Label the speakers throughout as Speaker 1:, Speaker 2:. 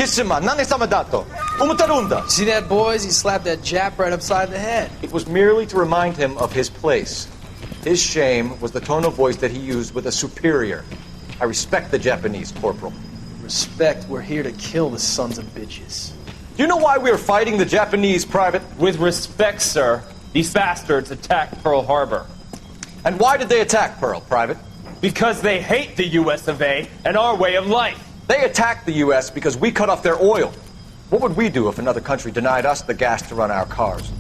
Speaker 1: Bellissima, non ne siamo dato. Umutarunda.
Speaker 2: See that, boys? He slapped that Jap right upside the head.
Speaker 1: It was merely to remind him of his place. His shame was the tone of voice that he used with a superior. I respect the Japanese, Corporal.
Speaker 2: Respect, we're here to kill the sons of bitches.
Speaker 1: Do you know why we are fighting the Japanese, Private?
Speaker 3: With respect, sir, these bastards attacked Pearl Harbor.
Speaker 1: And why did they attack Pearl, Private?
Speaker 3: Because they hate the US of A and our way of life.
Speaker 1: They attacked the U.S. because we cut off their oil. What would we do if another country denied us the gas to run our cars?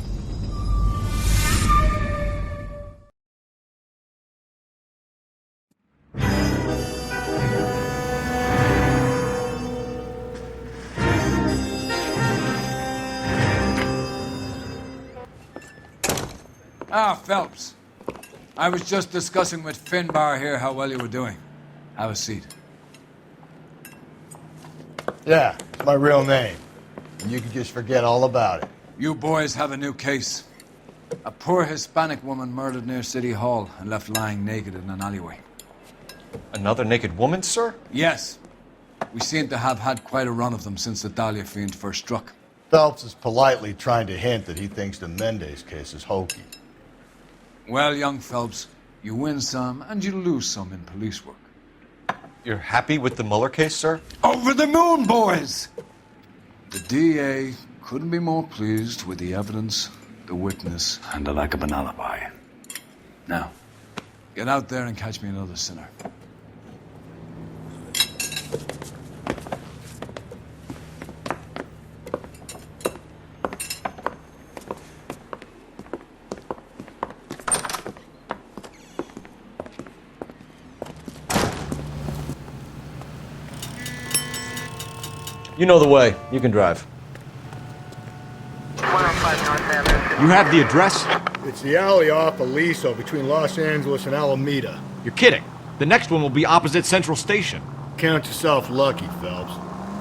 Speaker 4: Ah, Phelps. I was just discussing with Finbar here how well you were doing. Have a seat.
Speaker 5: Yeah, it's my real name. And you can just forget all about it.
Speaker 4: You boys have a new case. A poor Hispanic woman murdered near City Hall and left lying naked in an alleyway.
Speaker 1: Another naked woman, sir?
Speaker 4: Yes. We seem to have had quite a run of them since the Dahlia fiend first struck.
Speaker 5: Phelps is politely trying to hint that he thinks the Mendez case is hokey.
Speaker 4: Well, young Phelps, you win some and you lose some in police work.
Speaker 1: You're happy with the Mueller case, sir?
Speaker 4: Over the moon, boys! The DA couldn't be more pleased with the evidence, the witness, and the lack of an alibi. Now, get out there and catch me another sinner.
Speaker 1: You know the way. You can drive.
Speaker 6: 105 North Avenue.
Speaker 7: You have the address?
Speaker 5: It's the alley off Aliso between Los Angeles and Alameda.
Speaker 7: You're kidding. The next one will be opposite Central Station.
Speaker 5: Count yourself lucky, Phelps.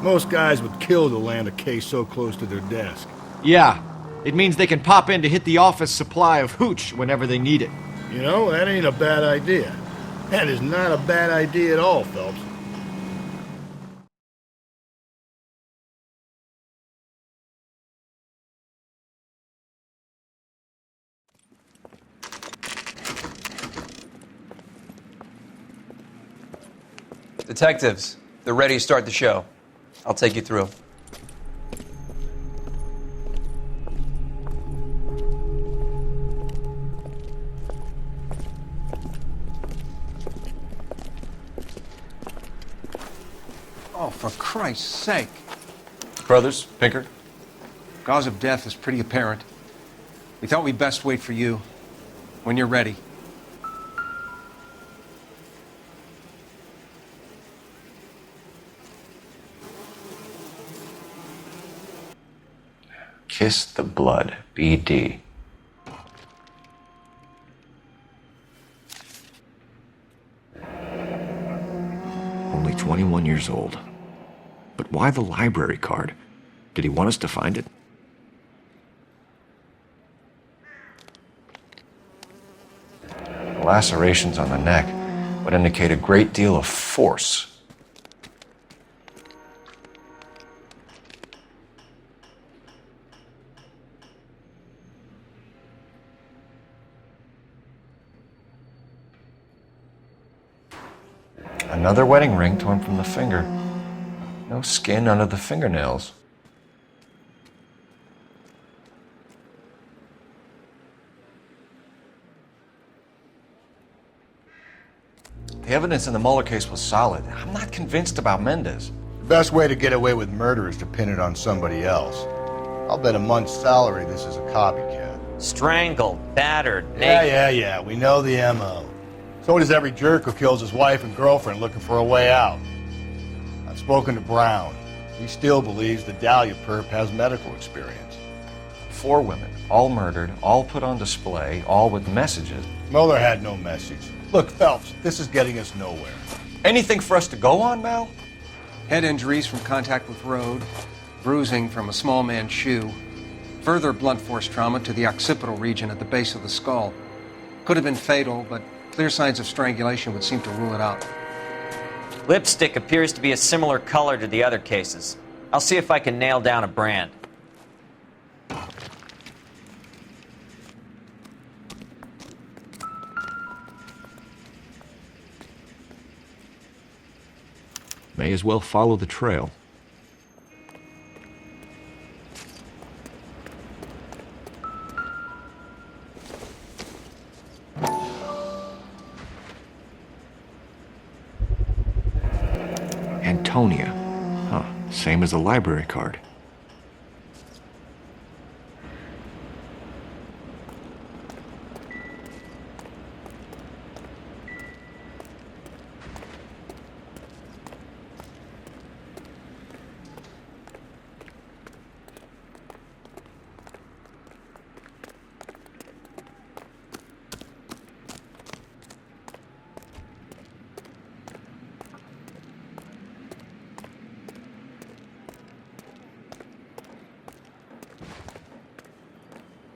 Speaker 5: Most guys would kill to land a case so close to their desk.
Speaker 7: Yeah. It means they can pop in to hit the office supply of hooch whenever they need it.
Speaker 5: You know, that ain't a bad idea. That is not a bad idea at all, Phelps.
Speaker 8: Detectives, they're ready to start the show. I'll take you through.
Speaker 9: Oh, for Christ's sake.
Speaker 1: Brothers, Pinker?
Speaker 9: Cause of death is pretty apparent. We thought we'd best wait for you. When you're ready.
Speaker 10: Kiss the Blood, BD. Only 21 years old. But why the library card? Did he want us to find it? Lacerations on the neck would indicate a great deal of force. Another wedding ring torn from the finger. No skin under the fingernails. The evidence in the Mueller case was solid. I'm not convinced about Mendez.
Speaker 5: The best way to get away with murder is to pin it on somebody else. I'll bet a month's salary this is a copycat.
Speaker 11: Strangled, battered, naked.
Speaker 5: Yeah. We know the M.O. So does every jerk who kills his wife and girlfriend looking for a way out. I've spoken to Brown. He still believes the Dahlia perp has medical experience.
Speaker 10: 4 women, all murdered, all put on display, all with messages.
Speaker 5: Mueller had no message. Look, Phelps, this is getting us nowhere.
Speaker 1: Anything for us to go on, Mal?
Speaker 9: Head injuries from contact with road, bruising from a small man's shoe, further blunt force trauma to the occipital region at the base of the skull. Could have been fatal, but clear signs of strangulation would seem to rule it out.
Speaker 11: Lipstick appears to be a similar color to the other cases. I'll see if I can nail down a brand.
Speaker 10: May as well follow the trail. Antonia. Huh, same as the library card.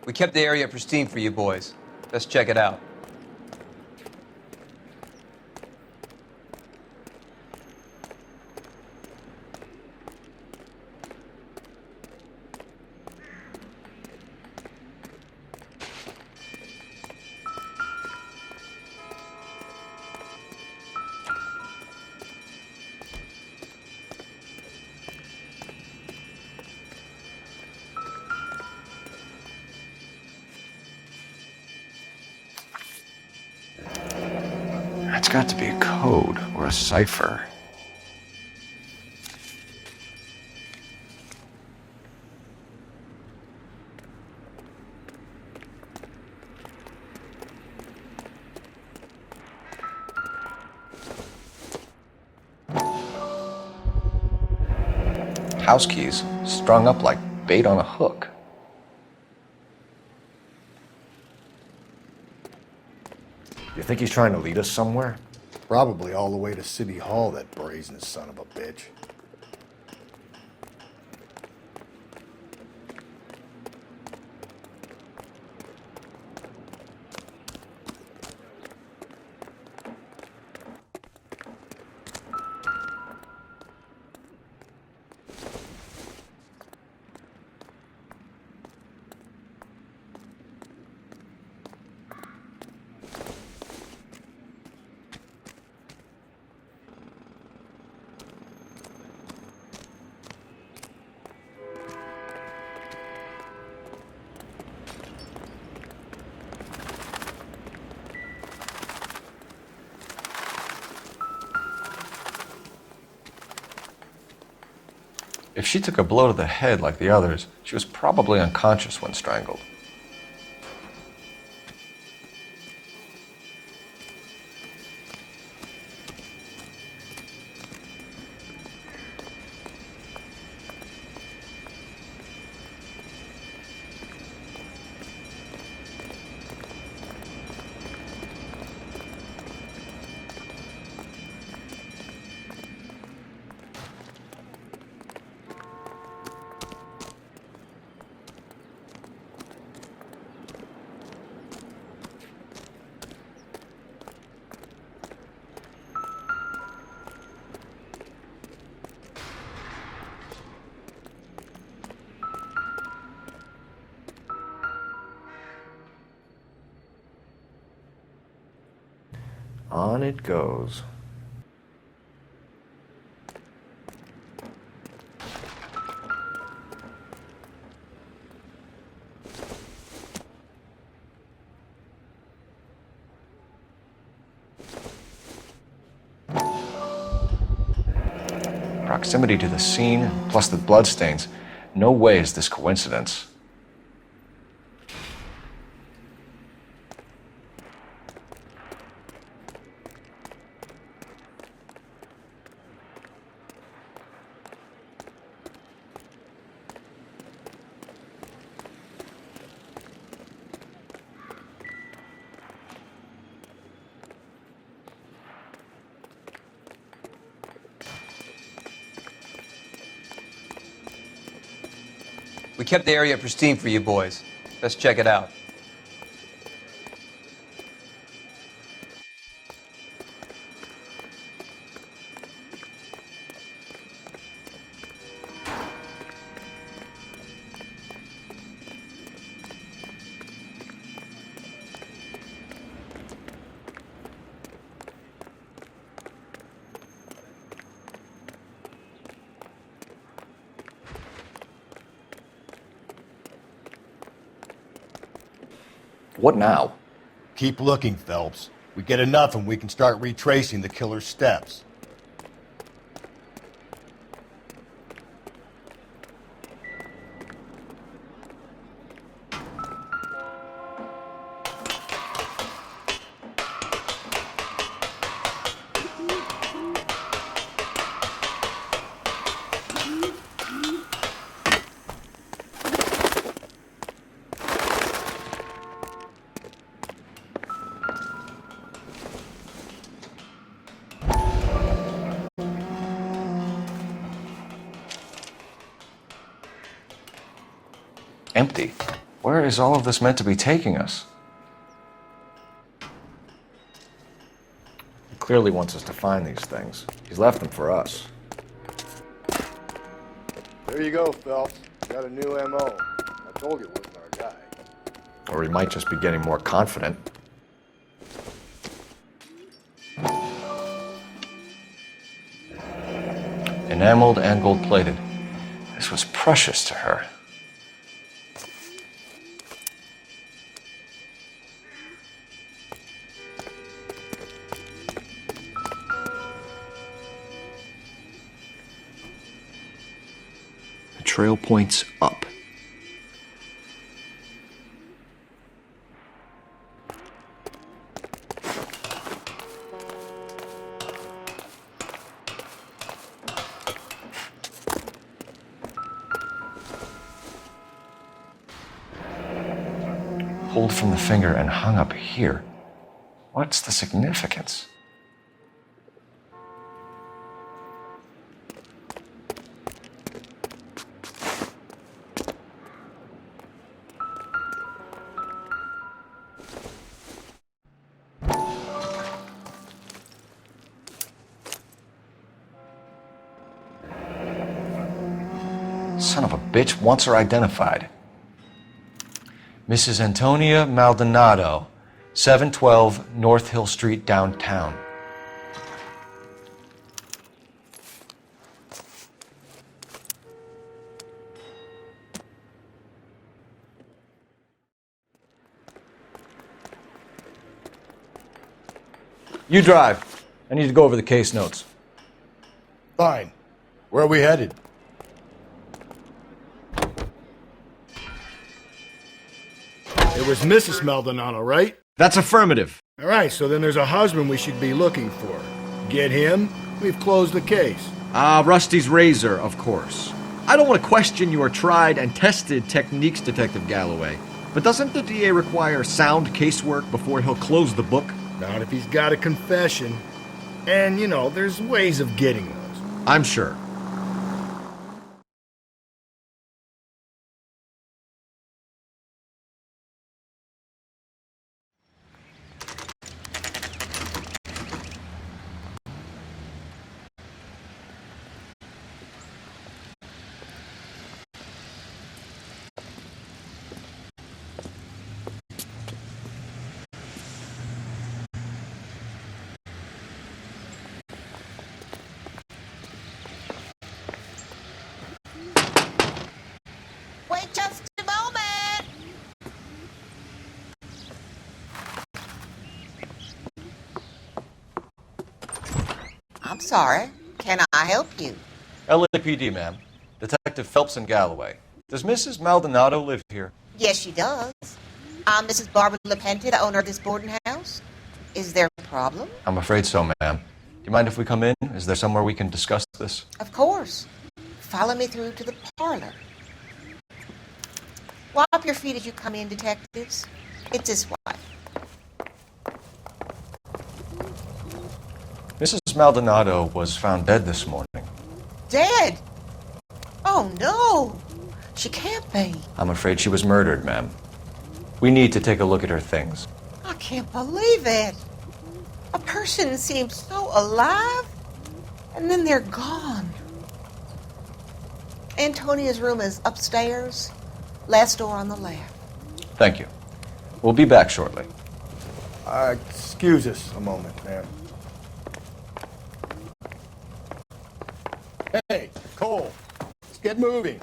Speaker 8: We kept the area pristine for you boys. Let's check it out.
Speaker 10: That's got to be a code or a cipher.
Speaker 2: House keys strung up like bait on a hook.
Speaker 1: You think he's trying to lead us somewhere?
Speaker 5: Probably all the way to City Hall, that brazen son of a bitch.
Speaker 1: If she took a blow to the head like the others, she was probably unconscious when strangled. On it goes. Proximity to the scene, plus the bloodstains. No way is this coincidence.
Speaker 8: We kept the area pristine for you boys. Let's check it out.
Speaker 1: What now?
Speaker 5: Keep looking, Phelps. We get enough and we can start retracing the killer's steps.
Speaker 1: Empty. Where is all of this meant to be taking us? He clearly wants us to find these things. He's left them for us.
Speaker 5: There you go, Phelps. Got a new M.O. I told you it wasn't our guy.
Speaker 1: Or he might just be getting more confident. Enameled and gold-plated. This was precious to her.
Speaker 10: The trail points up.
Speaker 1: Pulled from the finger and hung up here. What's the significance? Son of a bitch wants her identified. Mrs. Antonia Maldonado, 712 North Hill Street, downtown. You drive. I need to go over the case notes.
Speaker 5: Fine. Where are we headed? It was Mrs. Maldonado, right?
Speaker 7: That's affirmative.
Speaker 5: All right, so then there's a husband we should be looking for. Get him, we've closed the case.
Speaker 7: Rusty's razor, of course. I don't want to question your tried and tested techniques, Detective Galloway. But doesn't the DA require sound casework before he'll close the book?
Speaker 5: Not if he's got a confession. And, you know, there's ways of getting those.
Speaker 7: I'm sure.
Speaker 6: Wait just a moment! I'm sorry. Can I help you?
Speaker 1: LAPD, ma'am. Detective Phelps and Galloway. Does Mrs. Maldonado live here?
Speaker 6: Yes, she does. I'm Mrs. Barbara LaPente, the owner of this boarding house. Is there a problem?
Speaker 1: I'm afraid so, ma'am. Do you mind if we come in? Is there somewhere we can discuss this?
Speaker 6: Of course. Follow me through to the parlor. Wipe your feet as you come in, detectives. It's his wife.
Speaker 1: Mrs. Maldonado was found dead this morning.
Speaker 6: Dead? Oh, no. She can't be.
Speaker 1: I'm afraid she was murdered, ma'am. We need to take a look at her things.
Speaker 6: I can't believe it. A person seems so alive, and then they're gone. Antonia's room is upstairs, last door on the left.
Speaker 1: Thank you. We'll be back shortly.
Speaker 5: Excuse us a moment, ma'am. Hey, Cole, let's get moving.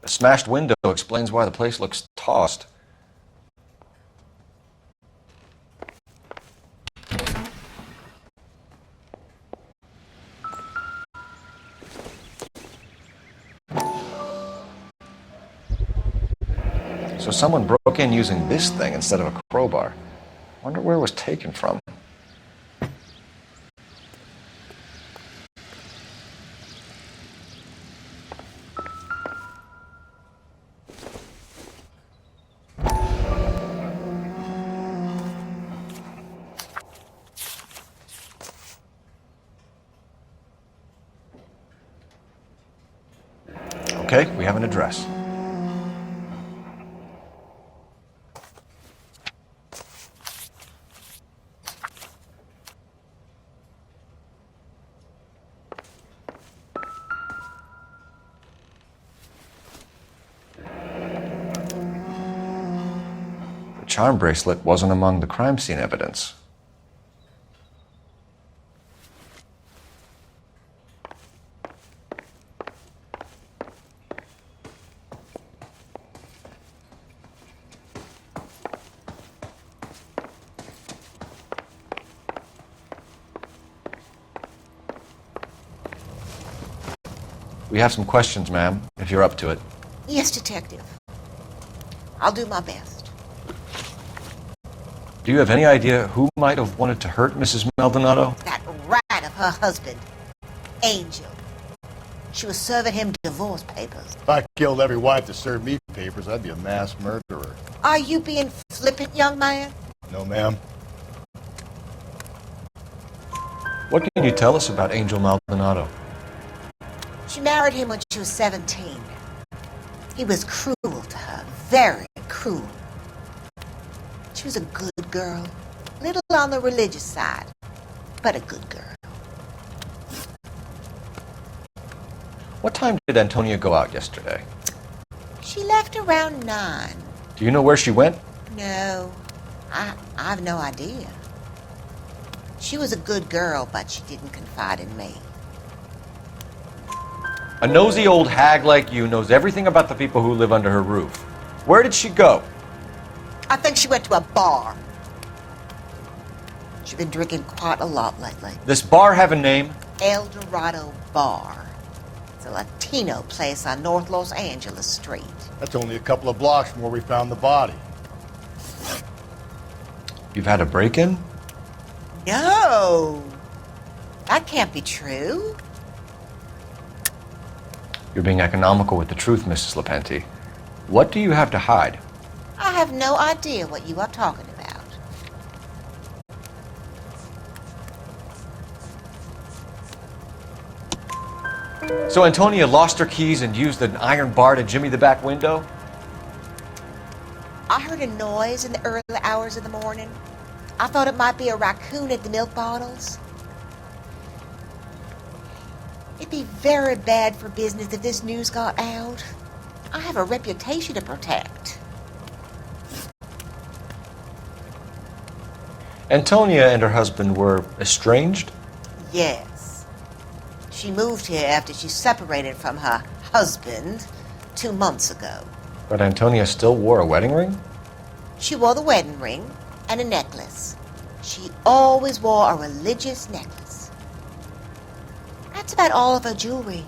Speaker 1: A smashed window explains why the place looks tossed. So someone broke in using this thing instead of a crowbar. Wonder where it was taken from. Okay, we have an address. The charm bracelet wasn't among the crime scene evidence. We have some questions, ma'am, if you're up to it.
Speaker 6: Yes, Detective. I'll do my best.
Speaker 1: Do you have any idea who might have wanted to hurt Mrs. Maldonado?
Speaker 6: That rat of her husband, Angel. She was serving him divorce papers.
Speaker 5: If I killed every wife to serve me papers, I'd be a mass murderer.
Speaker 6: Are you being flippant, young man?
Speaker 5: No, ma'am.
Speaker 1: What can you tell us about Angel Maldonado?
Speaker 6: She married him when she was 17. He was cruel to her, very cruel. She was a good girl, little on the religious side, but a good girl.
Speaker 1: What time did Antonia go out yesterday?
Speaker 6: She left around 9.
Speaker 1: Do you know where she went?
Speaker 6: No, I've no idea. She was a good girl, but she didn't confide in me.
Speaker 1: A nosy old hag like you knows everything about the people who live under her roof. Where did she go?
Speaker 6: I think she went to a bar. She's been drinking quite a lot lately.
Speaker 1: This bar have a name?
Speaker 6: El Dorado Bar. It's a Latino place on North Los Angeles Street.
Speaker 5: That's only a couple of blocks from where we found the body.
Speaker 1: You've had a break-in?
Speaker 6: No, that can't be true.
Speaker 1: You're being economical with the truth, Mrs. Lepenti. What do you have to hide?
Speaker 6: I have no idea what you are talking about.
Speaker 1: So Antonia lost her keys and used an iron bar to jimmy the back window?
Speaker 6: I heard a noise in the early hours of the morning. I thought it might be a raccoon at the milk bottles. It'd be very bad for business if this news got out. I have a reputation to protect.
Speaker 1: Antonia and her husband were estranged?
Speaker 6: Yes. She moved here after she separated from her husband 2 months ago.
Speaker 1: But Antonia still wore a wedding ring?
Speaker 6: She wore the wedding ring and a necklace. She always wore a religious necklace. That's about all of her jewelry.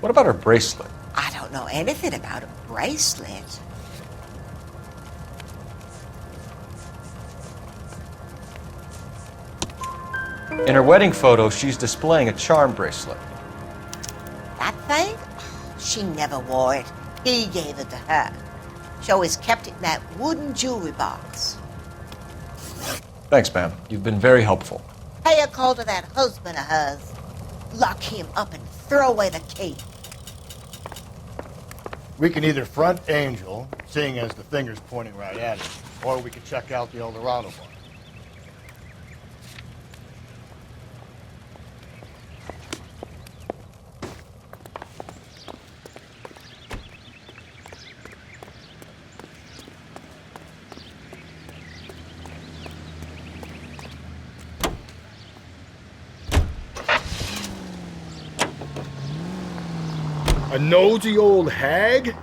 Speaker 1: What about her bracelet?
Speaker 6: I don't know anything about a bracelet.
Speaker 1: In her wedding photo, she's displaying a charm bracelet.
Speaker 6: That thing? She never wore it. He gave it to her. She always kept it in that wooden jewelry box.
Speaker 1: Thanks, ma'am. You've been very helpful.
Speaker 6: Pay a call to that husband of hers. Lock him up and throw away the key.
Speaker 5: We can either front Angel, seeing as the finger's pointing right at him, or we can check out the El Dorado bar. A nosy old hag?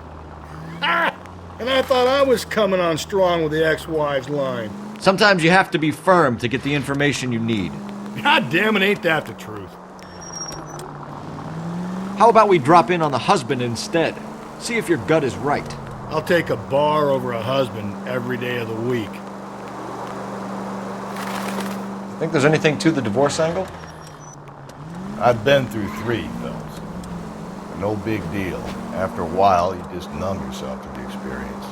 Speaker 5: Ah! And I thought I was coming on strong with the ex-wives line.
Speaker 7: Sometimes you have to be firm to get the information you need.
Speaker 5: God damn it, ain't that the truth?
Speaker 7: How about we drop in on the husband instead? See if your gut is right.
Speaker 5: I'll take a bar over a husband every day of the week.
Speaker 1: Think there's anything to the divorce angle?
Speaker 5: I've been through 3, Phelps. No big deal. After a while, you just numb yourself to the experience.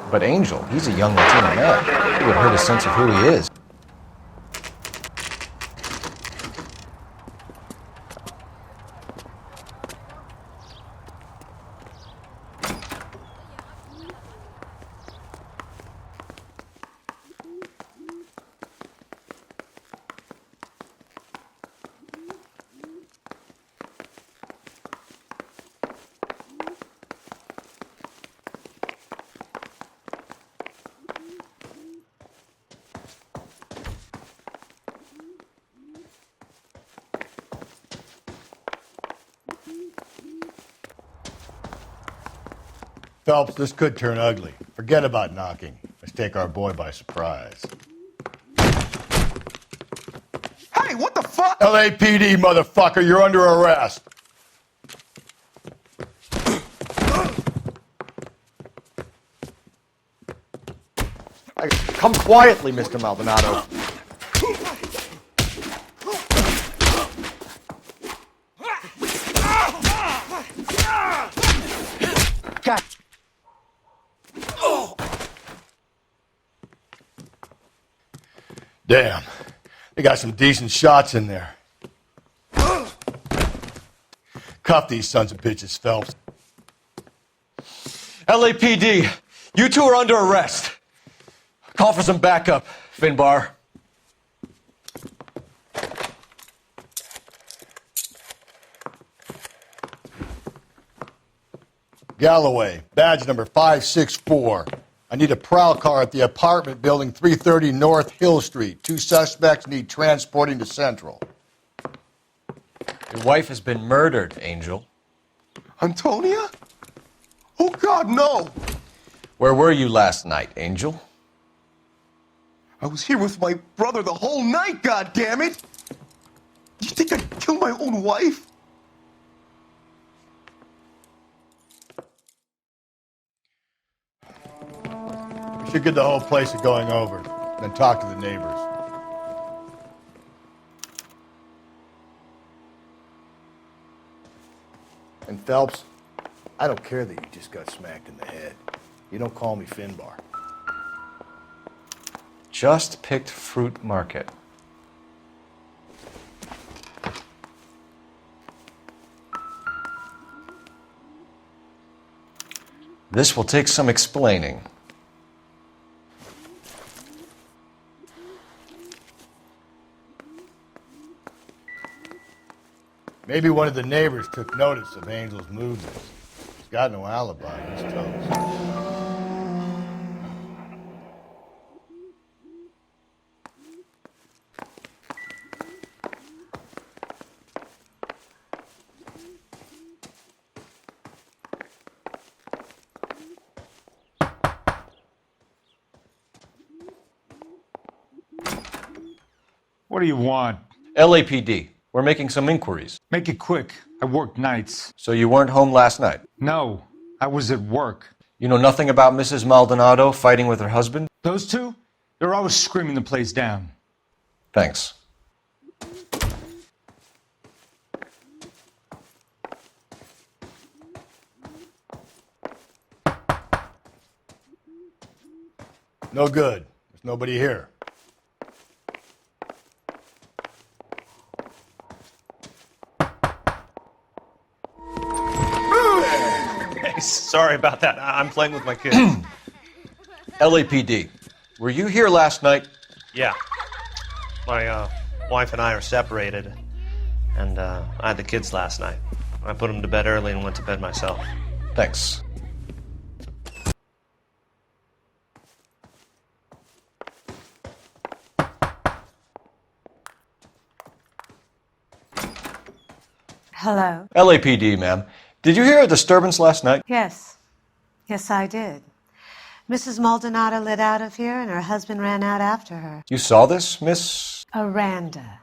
Speaker 1: But Angel, he's a young Latino man. It would hurt his sense of who he is.
Speaker 5: Phelps, this could turn ugly. Forget about knocking. Let's take our boy by surprise.
Speaker 12: Hey, what the fuck?
Speaker 5: LAPD, motherfucker, you're under arrest.
Speaker 2: Come quietly, Mr. Maldonado.
Speaker 5: Damn, they got some decent shots in there. Cuff these sons of bitches, Phelps.
Speaker 1: LAPD, you two are under arrest. Call for some backup, Finbar.
Speaker 5: Galloway, badge number 564. I need a prowl car at the apartment building 330 North Hill Street. 2 suspects need transporting to Central.
Speaker 1: Your wife has been murdered, Angel.
Speaker 12: Antonia? Oh, God, no!
Speaker 1: Where were you last night, Angel?
Speaker 12: I was here with my brother the whole night, God damn it! You think I'd kill my own wife?
Speaker 5: We should get the whole place going over, then talk to the neighbors. And Phelps, I don't care that you just got smacked in the head. You don't call me Finbar.
Speaker 1: Just picked Fruit Market. This will take some explaining.
Speaker 5: Maybe one of the neighbors took notice of Angel's movements. He's got no alibi. He's toast.
Speaker 13: What do you want?
Speaker 1: LAPD. We're making some inquiries.
Speaker 13: Make it quick. I work nights.
Speaker 1: So you weren't home last night?
Speaker 13: No, I was at work.
Speaker 1: You know nothing about Mrs. Maldonado fighting with her husband?
Speaker 13: Those two? They're always screaming the place down.
Speaker 1: Thanks.
Speaker 5: No good. There's nobody here.
Speaker 3: Sorry about that. I'm playing with my kids.
Speaker 1: LAPD. Were you here last night?
Speaker 3: Yeah. My wife and I are separated, and I had the kids last night. I put them to bed early and went to bed myself.
Speaker 1: Thanks.
Speaker 14: Hello.
Speaker 1: LAPD, ma'am. Did you hear a disturbance last night?
Speaker 14: Yes. Yes, I did. Mrs. Maldonado lit out of here, and her husband ran out after her.
Speaker 1: You saw this, Miss?
Speaker 14: Aranda.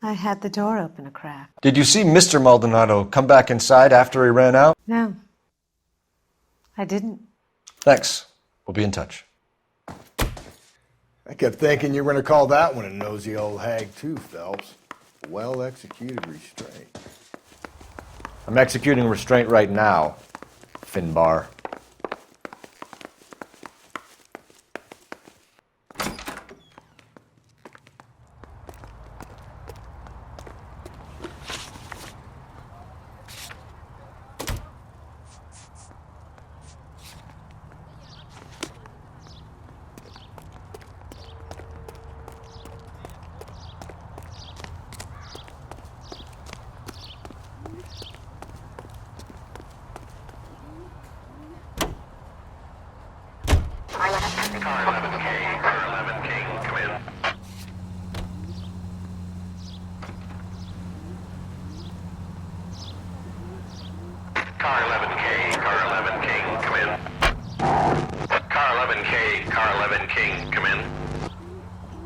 Speaker 14: I had the door open a crack.
Speaker 1: Did you see Mr. Maldonado come back inside after he ran out?
Speaker 14: No. I didn't.
Speaker 1: Thanks. We'll be in touch.
Speaker 5: I kept thinking you were going to call that one a nosy old hag too, Phelps. Well-executed restraint.
Speaker 1: I'm executing restraint right now, Finbar.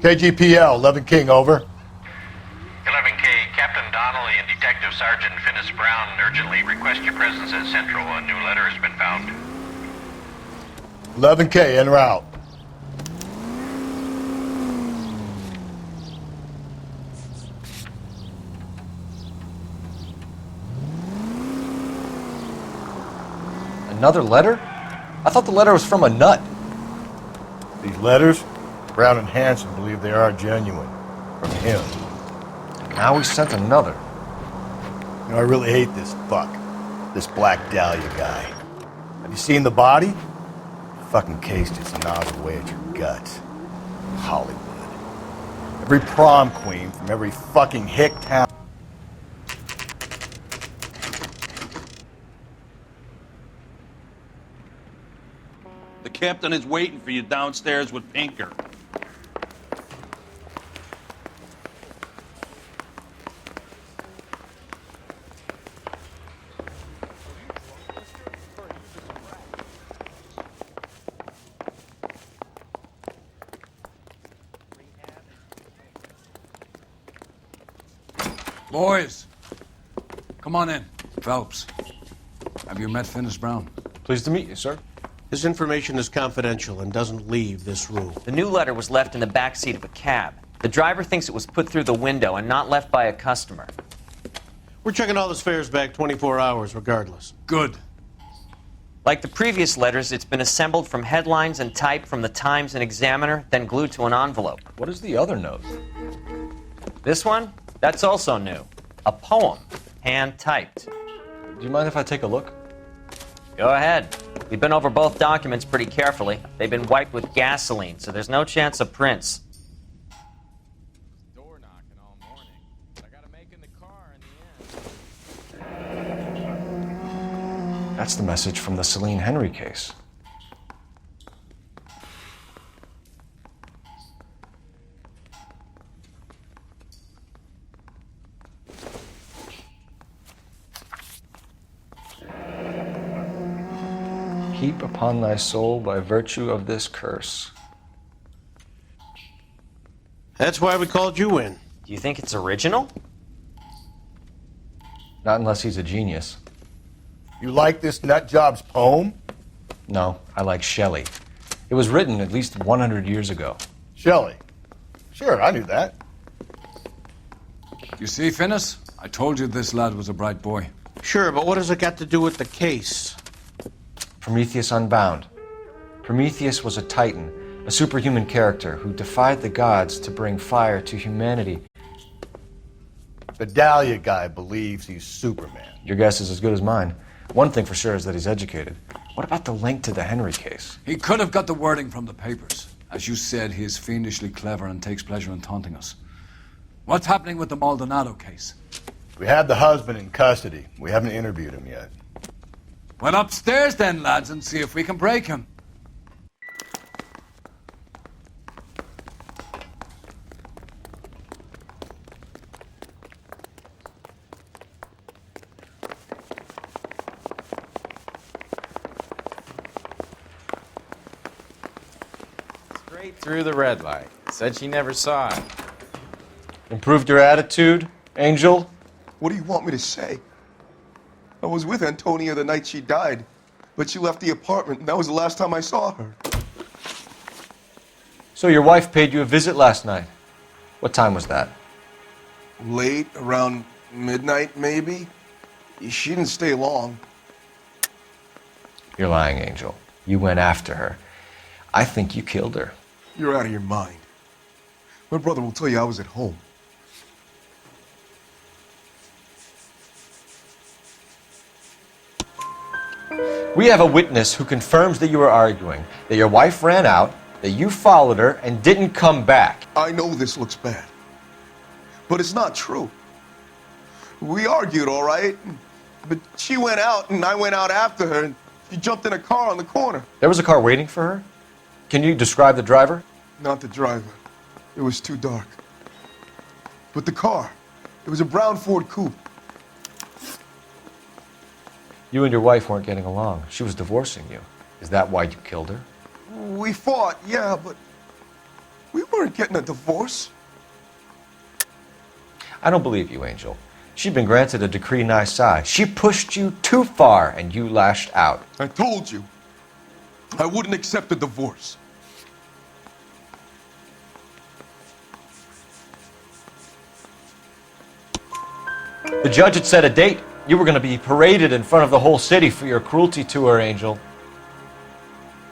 Speaker 5: KGPL, 11 King, over.
Speaker 15: 11K, Captain Donnelly and Detective Sergeant Finis Brown urgently request your presence at Central. A new letter has been found.
Speaker 5: 11K, en route.
Speaker 1: Another letter? I thought the letter was from a nut.
Speaker 5: These letters, Brown and Hanson believe they are genuine. From him.
Speaker 1: Now he sent another.
Speaker 5: You know, I really hate this fuck. This Black Dahlia guy. Have you seen the body? Fucking case just gnaws away at your guts. Hollywood. Every prom queen from every fucking hick town.
Speaker 16: The captain is waiting for you downstairs with Pinker.
Speaker 4: Boys, come on in. Phelps, have you met Finis Brown?
Speaker 1: Pleased to meet you, sir.
Speaker 17: His information is confidential and doesn't leave this room.
Speaker 11: The new letter was left in the back seat of a cab. The driver thinks it was put through the window and not left by a customer.
Speaker 17: We're checking all his fares back 24 hours regardless.
Speaker 4: Good.
Speaker 11: Like the previous letters, it's been assembled from headlines and type from the Times and Examiner, then glued to an envelope.
Speaker 1: What is the other note?
Speaker 11: This one? That's also new. A poem, hand-typed.
Speaker 1: Do you mind if I take a look?
Speaker 11: Go ahead. We've been over both documents pretty carefully. They've been wiped with gasoline, so there's no chance of prints.
Speaker 1: That's the message from the Celine Henry case. Heap upon thy soul by virtue of this curse.
Speaker 17: That's why we called you in.
Speaker 11: Do you think it's original?
Speaker 1: Not unless he's a genius.
Speaker 5: You like this nutjob's poem?
Speaker 1: No, I like Shelley. It was written at least 100 years ago.
Speaker 5: Shelley? Sure, I knew that.
Speaker 4: You see, Finis? I told you this lad was a bright boy.
Speaker 17: Sure, but what has it got to do with the case?
Speaker 1: Prometheus Unbound. Prometheus was a titan, a superhuman character who defied the gods to bring fire to humanity.
Speaker 5: The Dahlia guy believes he's Superman.
Speaker 1: Your guess is as good as mine. One thing for sure is that he's educated. What about the link to the Henry case?
Speaker 4: He could have got the wording from the papers. As you said, he is fiendishly clever and takes pleasure in taunting us. What's happening with the Maldonado case?
Speaker 5: We have the husband in custody. We haven't interviewed him yet.
Speaker 4: Well, upstairs then, lads, and see if we can break him.
Speaker 18: Right through the red light. Said she never saw it.
Speaker 1: Improved your attitude, Angel?
Speaker 12: What do you want me to say? I was with Antonia the night she died, but she left the apartment, and that was the last time I saw her.
Speaker 1: So your wife paid you a visit last night. What time was that?
Speaker 12: Late, around midnight, maybe? She didn't stay long.
Speaker 1: You're lying, Angel. You went after her. I think you killed her.
Speaker 12: You're out of your mind. My brother will tell you I was at home.
Speaker 1: We have a witness who confirms that you were arguing, that your wife ran out, that you followed her, and didn't come back.
Speaker 12: I know this looks bad, but it's not true. We argued, all right, but she went out, and I went out after her, and she jumped in a car on the corner.
Speaker 1: There was a car waiting for her? Can you describe the driver?
Speaker 12: Not the driver. It was too dark. But the car, it was a brown Ford coupe.
Speaker 1: You and your wife weren't getting along. She was divorcing you. Is that why you killed her?
Speaker 12: We fought, yeah, but we weren't getting a divorce.
Speaker 1: I don't believe you, Angel. She'd been granted a decree nisi. She pushed you too far, and you lashed out.
Speaker 12: I told you, I wouldn't accept a divorce.
Speaker 1: The judge had set a date. You were going to be paraded in front of the whole city for your cruelty to her, Angel.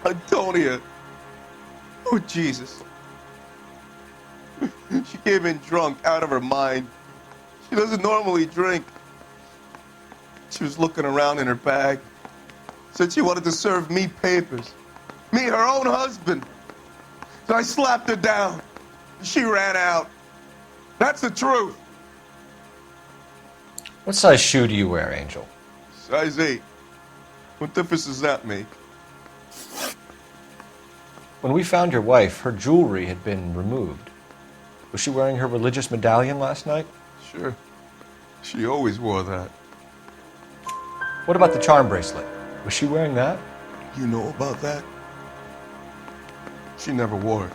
Speaker 12: Antonia. Oh, Jesus. She came in drunk, out of her mind. She doesn't normally drink. She was looking around in her bag. Said she wanted to serve me papers. Me, her own husband. So I slapped her down. She ran out. That's the truth.
Speaker 1: What size shoe do you wear, Angel?
Speaker 12: Size 8. What difference does that make?
Speaker 1: When we found your wife, her jewelry had been removed. Was she wearing her religious medallion last night?
Speaker 12: Sure. She always wore that.
Speaker 1: What about the charm bracelet? Was she wearing that?
Speaker 12: You know about that? She never wore it.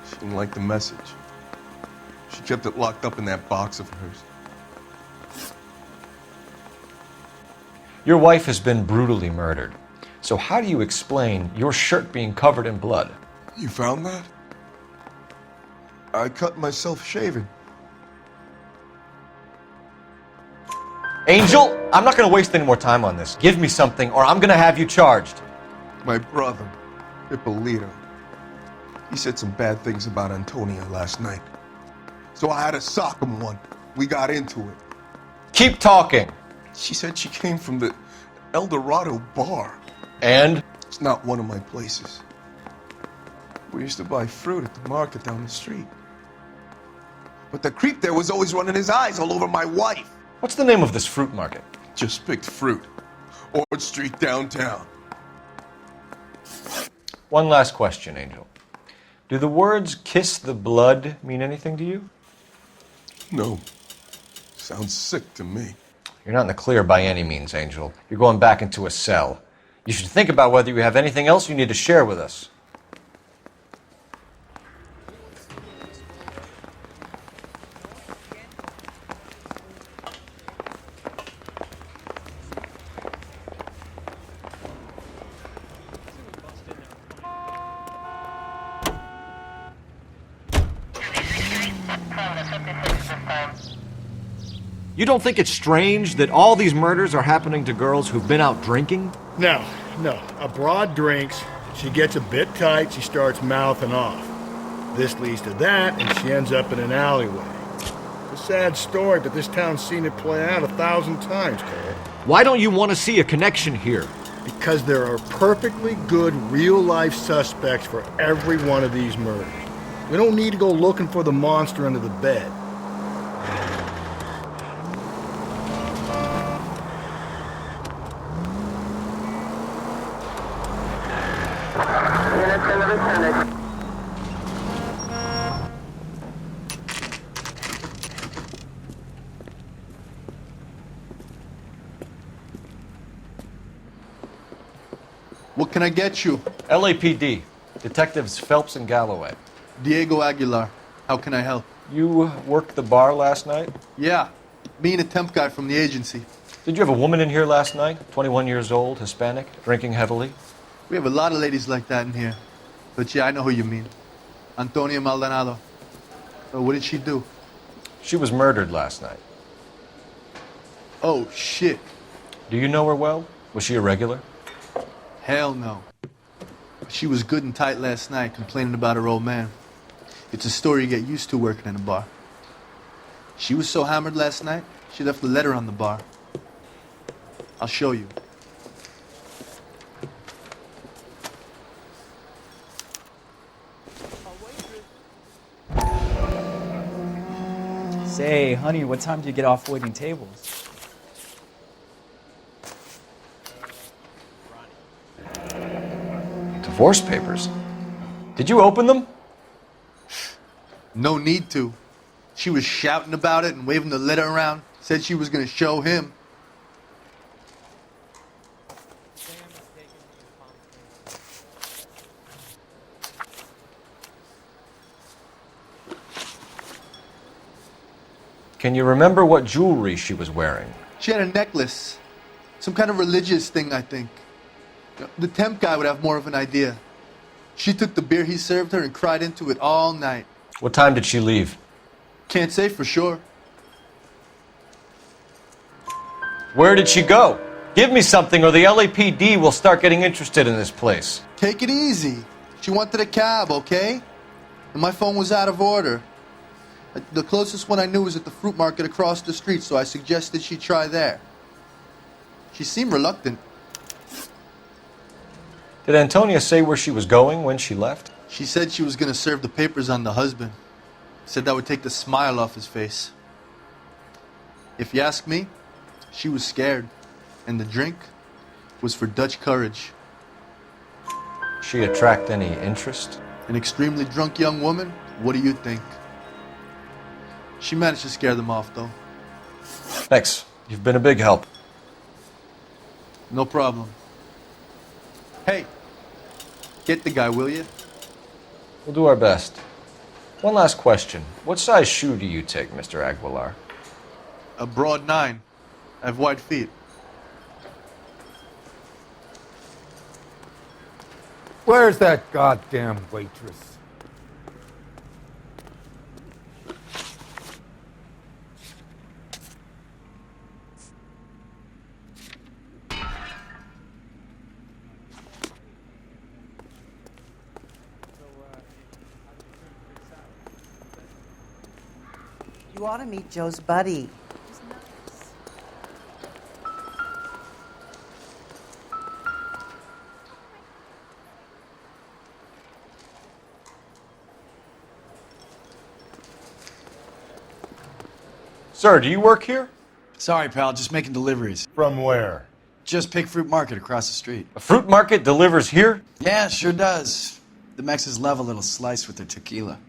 Speaker 12: She didn't like the message. She kept it locked up in that box of hers.
Speaker 1: Your wife has been brutally murdered. So how do you explain your shirt being covered in blood?
Speaker 12: You found that? I cut myself shaving.
Speaker 1: Angel, I'm not going to waste any more time on this. Give me something or I'm going to have you charged.
Speaker 12: My brother, Ippolito, he said some bad things about Antonia last night. So I had to sock him one. We got into it.
Speaker 1: Keep talking.
Speaker 12: She said she came from the El Dorado bar.
Speaker 1: And?
Speaker 12: It's not one of my places. We used to buy fruit at the market down the street. But the creep there was always running his eyes all over my wife.
Speaker 1: What's the name of this fruit market?
Speaker 12: Just picked fruit. Orchard Street downtown.
Speaker 1: One last question, Angel. Do the words kiss the blood mean anything to you?
Speaker 12: No. Sounds sick to me.
Speaker 1: You're not in the clear by any means, Angel. You're going back into a cell. You should think about whether you have anything else you need to share with us.
Speaker 7: You don't think it's strange that all these murders are happening to girls who've been out drinking?
Speaker 5: No. A broad drinks, she gets a bit tight, she starts mouthing off. This leads to that, and she ends up in an alleyway. It's a sad story, but this town's seen it play out 1,000 times, Cole.
Speaker 7: Why don't you want to see a connection here?
Speaker 5: Because there are perfectly good real-life suspects for every one of these murders. We don't need to go looking for the monster under the bed.
Speaker 13: What can I get you?
Speaker 1: LAPD. Detectives Phelps and Galloway.
Speaker 19: Diego Aguilar. How can I help?
Speaker 1: You worked the bar last night?
Speaker 19: Yeah. Me and a temp guy from the agency.
Speaker 1: Did you have a woman in here last night? 21 years old, Hispanic, drinking heavily?
Speaker 19: We have a lot of ladies like that in here. But yeah, I know who you mean. Antonia Maldonado. So what did she do?
Speaker 1: She was murdered last night.
Speaker 19: Oh, shit.
Speaker 1: Do you know her well? Was she a regular?
Speaker 19: Hell no. She was good and tight last night, complaining about her old man. It's a story you get used to working in a bar. She was so hammered last night, she left a letter on the bar. I'll show you.
Speaker 20: Say, honey, what time do you get off waiting tables?
Speaker 1: Divorce papers? Did you open them?
Speaker 19: No need to. She was shouting about it and waving the letter around. Said she was going to show him.
Speaker 1: Can you remember what jewelry she was wearing?
Speaker 19: She had a necklace. Some kind of religious thing, I think. The temp guy would have more of an idea. She took the beer he served her and cried into it all night.
Speaker 1: What time did she leave?
Speaker 19: Can't say for sure.
Speaker 1: Where did she go? Give me something or the LAPD will start getting interested in this place.
Speaker 19: Take it easy. She wanted a cab, okay? And my phone was out of order. The closest one I knew was at the fruit market across the street, so I suggested she try there. She seemed reluctant.
Speaker 1: Did Antonia say where she was going when she left?
Speaker 19: She said she was going to serve the papers on the husband. Said that would take the smile off his face. If you ask me, she was scared. And the drink was for Dutch courage.
Speaker 1: She attract any interest?
Speaker 19: An extremely drunk young woman? What do you think? She managed to scare them off, though.
Speaker 1: Thanks. You've been a big help.
Speaker 19: No problem. Hey, get the guy, will you?
Speaker 1: We'll do our best. One last question. What size shoe do you take, Mr. Aguilar?
Speaker 19: A broad 9. I have wide feet.
Speaker 21: Where's that goddamn waitress?
Speaker 6: You ought to meet Joe's buddy.
Speaker 1: Sir, do you work here?
Speaker 22: Sorry, pal, just making deliveries.
Speaker 5: From where?
Speaker 22: Just Pig Fruit Market across the street.
Speaker 1: A fruit market delivers here?
Speaker 22: Yeah, sure does. The Mexes love a little slice with their tequila.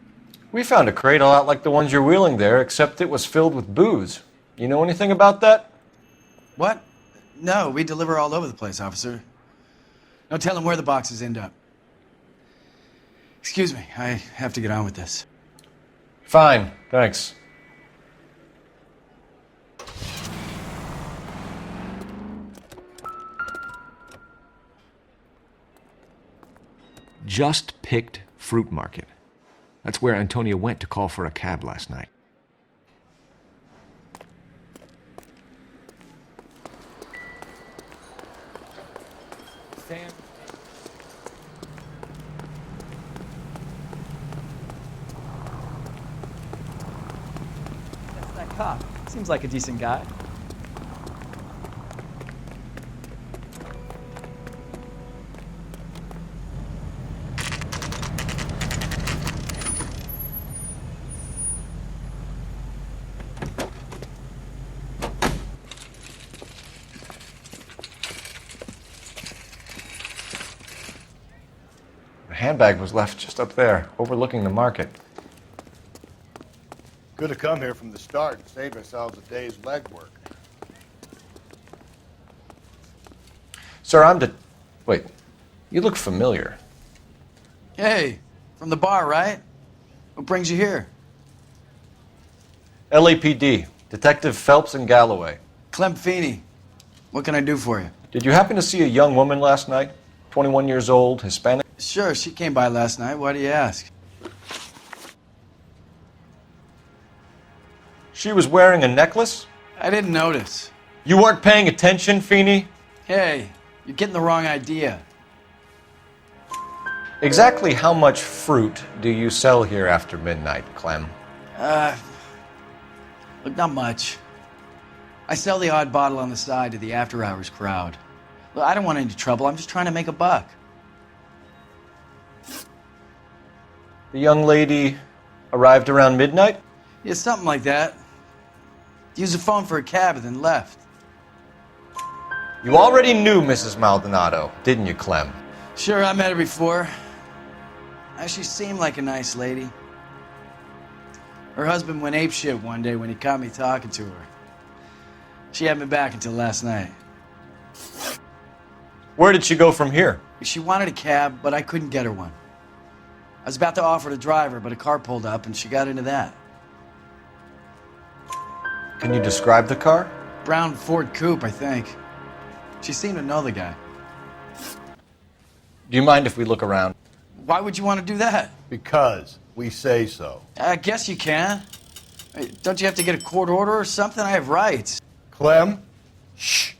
Speaker 1: We found a crate a lot like the ones you're wheeling there, except it was filled with booze. You know anything about that?
Speaker 22: What? No, we deliver all over the place, officer. No telling where the boxes end up. Excuse me, I have to get on with this.
Speaker 1: Fine, thanks.
Speaker 10: Just picked fruit market. That's where Antonia went to call for a cab last night.
Speaker 21: Sam.
Speaker 20: That's that cop. Seems like a decent guy.
Speaker 1: Handbag was left just up there, overlooking the market.
Speaker 5: Could have come here from the start and saved ourselves a day's legwork.
Speaker 1: Sir, Wait, you look familiar.
Speaker 22: Hey, from the bar, right? What brings you here?
Speaker 1: LAPD, Detective Phelps and Galloway.
Speaker 22: Clem Feeney. What can I do for you?
Speaker 1: Did you happen to see a young woman last night? 21 years old, Hispanic?
Speaker 22: Sure, she came by last night. Why do you ask?
Speaker 1: She was wearing a necklace?
Speaker 22: I didn't notice.
Speaker 1: You weren't paying attention, Feeney?
Speaker 22: Hey, you're getting the wrong idea.
Speaker 1: Exactly how much fruit do you sell here after midnight, Clem?
Speaker 22: Look, not much. I sell the odd bottle on the side to the after-hours crowd. Look, I don't want any trouble. I'm just trying to make a buck.
Speaker 1: The young lady arrived around midnight?
Speaker 22: Yeah, something like that. Used the phone for a cab and then left.
Speaker 1: You already knew Mrs. Maldonado, didn't you, Clem?
Speaker 22: Sure, I met her before. She seemed like a nice lady. Her husband went apeshit one day when he caught me talking to her. She had me back until last night.
Speaker 1: Where did she go from here?
Speaker 22: She wanted a cab, but I couldn't get her one. I was about to offer to drive her, but a car pulled up and she got into that.
Speaker 1: Can you describe the car?
Speaker 22: Brown Ford Coupe, I think. She seemed to know the guy.
Speaker 1: Do you mind if we look around?
Speaker 22: Why would you want to do that?
Speaker 5: Because we say so.
Speaker 22: I guess you can. Hey, don't you have to get a court order or something? I have rights.
Speaker 5: Clem? Shh.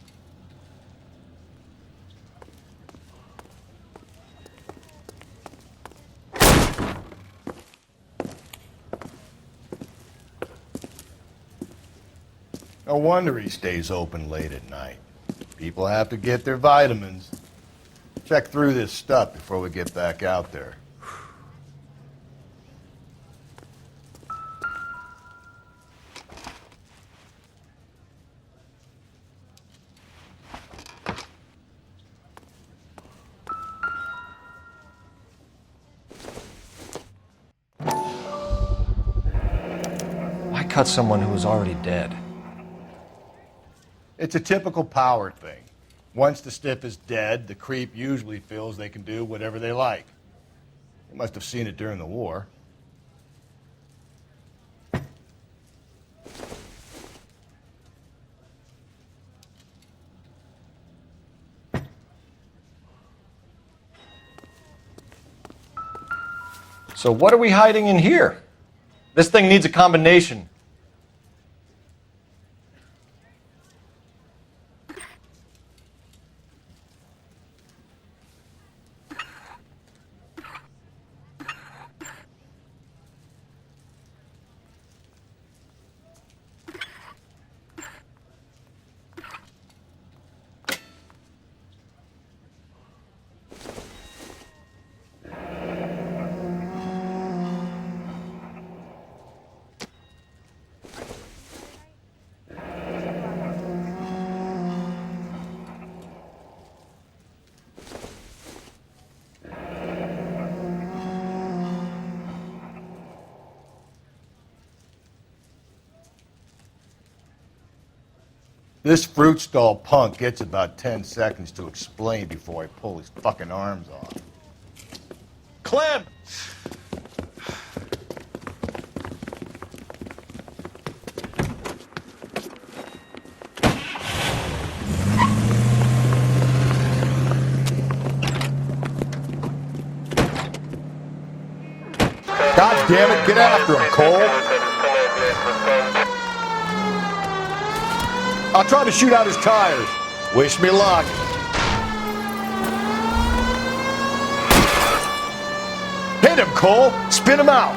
Speaker 5: No wonder he stays open late at night. People have to get their vitamins. Check through this stuff before we get back out there.
Speaker 1: Why cut someone who was already dead?
Speaker 5: It's a typical power thing. Once the stiff is dead, the creep usually feels they can do whatever they like. You must have seen it during the war.
Speaker 1: So what are we hiding in here? This thing needs a combination.
Speaker 5: This fruit stall punk gets about 10 seconds to explain before I pull his fucking arms off.
Speaker 1: Clem!
Speaker 5: God damn it, get after him, Cole! I'll try to shoot out his tires. Wish me luck. Hit him, Cole! Spin him out!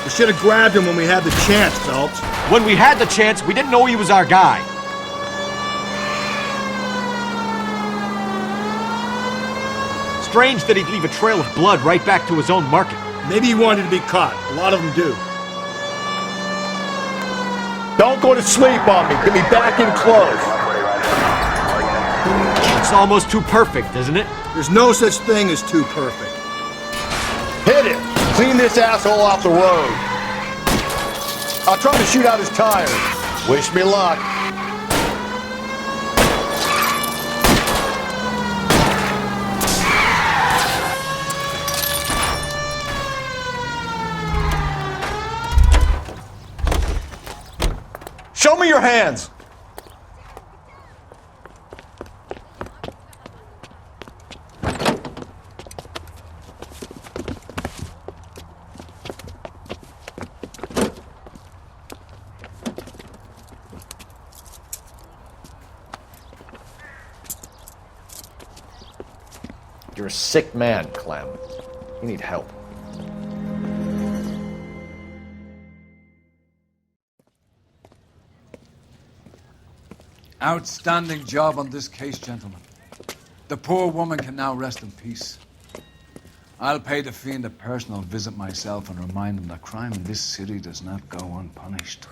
Speaker 8: We should have grabbed him when we had the chance, Phelps.
Speaker 7: When we had the chance, we didn't know he was our guy. Strange that he'd leave a trail of blood right back to his own market.
Speaker 8: Maybe he wanted to be caught. A lot of them do.
Speaker 5: Don't go to sleep on me. Get me back in close.
Speaker 7: It's almost too perfect, isn't it?
Speaker 8: There's no such thing as too perfect.
Speaker 5: Hit him! Clean this asshole off the road. I'll try to shoot out his tires. Wish me luck.
Speaker 1: Show me your hands! You're a sick man, Clem. You need help.
Speaker 4: Outstanding job on this case, gentlemen. The poor woman can now rest in peace. I'll pay the fiend a personal visit myself and remind him that crime in this city does not go unpunished.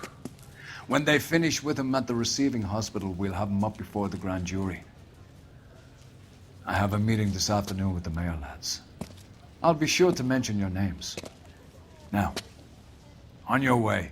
Speaker 4: When they finish with him at the receiving hospital, we'll have him up before the grand jury. I have a meeting this afternoon with the mayor lads. I'll be sure to mention your names. Now, on your way.